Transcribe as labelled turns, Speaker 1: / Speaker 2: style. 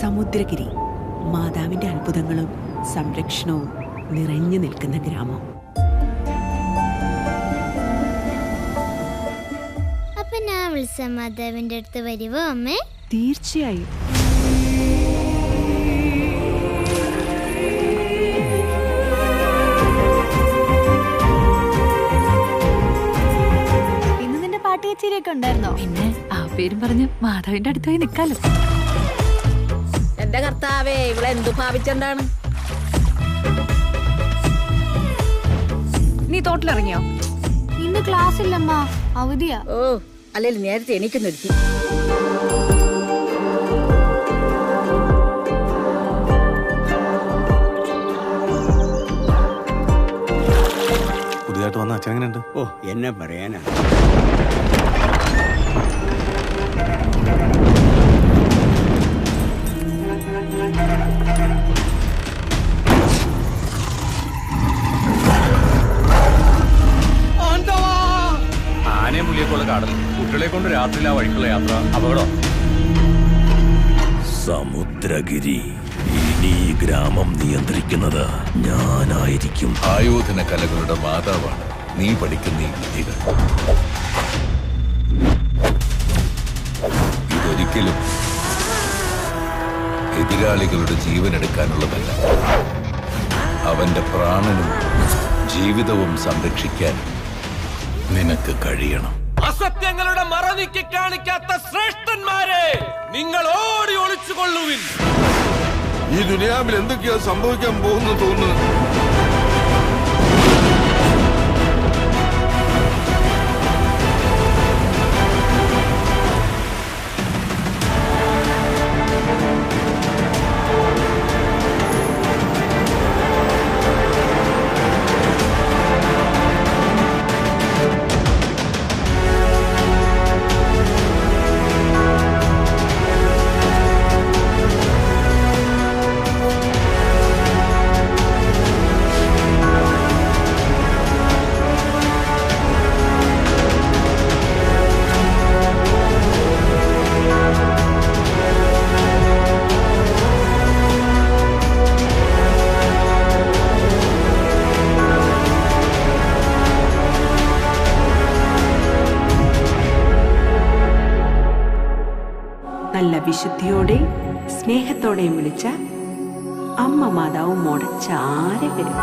Speaker 1: സമുദ്രഗിരി മാതാവിന്റെ അത്ഭുതങ്ങളും സംരക്ഷണവും നിറഞ്ഞു നിൽക്കുന്ന ഗ്രാമം.
Speaker 2: അപ്പൊ ഞാൻ വിളിച്ച മാതാവിന്റെ അടുത്ത് വരുവോ അമ്മേ?
Speaker 1: തീർച്ചയായും.
Speaker 3: ഇന്ന് നിന്റെ പാട്ട് കച്ചേരിയൊക്കെ ഉണ്ടായിരുന്നോ?
Speaker 4: പിന്നെ ആ പേരും പറഞ്ഞ് മാതാവിന്റെ അടുത്ത് പോയി നിക്കാലോ.
Speaker 5: എന്റെ കർത്താവേ, ഇവിടെ എന്തു ഭാവിച്ചെന്താണ്?
Speaker 3: നീ തോട്ടിലിറങ്ങിയോ? ഇന്ന് ക്ലാസ് ഇല്ലമ്മ, അവധിയാ.
Speaker 5: ഓ, അല്ലെങ്കിൽ നേരത്തെ എണീക്കുന്നൊരുത്തി.
Speaker 6: പുതിയതായിട്ട് വന്ന അച്ഛൻ എങ്ങനെയുണ്ട്?
Speaker 7: ഓ, എന്നെ പറയാനാ.
Speaker 6: ആനയും പുലിയെക്കൊള്ള കാടൽ, കുട്ടികളെ കൊണ്ട് രാത്രിയിൽ ആ വഴിക്കുള്ള യാത്ര അപകടം.
Speaker 8: സമുദ്രഗിരി, ഇനി ഈ ഗ്രാമം നിയന്ത്രിക്കുന്നത് ഞാനായിരിക്കും.
Speaker 9: ആയോധന കലകളുടെ മാതാവാണ് നീ പഠിക്കുന്ന ഈ വിദ്യകൾ. ഇതൊരിക്കലും എതിരാളികളുടെ ജീവനെടുക്കാനുള്ളതല്ല. അവന്റെ പ്രാണനും ജീവിതവും സംരക്ഷിക്കാൻ നിനക്ക് കഴിയണം.
Speaker 10: അസത്യങ്ങളുടെ മറനീക്കി കാണിക്കാത്ത ശ്രേഷ്ഠന്മാരെ, നിങ്ങൾ ഓടി ഒളിച്ചുകൊള്ളുവിൻ.
Speaker 9: ഈ ദുനിയാവിൽ എന്തൊക്കെയാ സംഭവിക്കാൻ പോകുന്നു തോന്നുന്നു.
Speaker 1: നല്ല വിശുദ്ധിയോടെ സ്നേഹത്തോടെയും വിളിച്ച അമ്മ മാതാവും മോടെ ചാരെ വരും.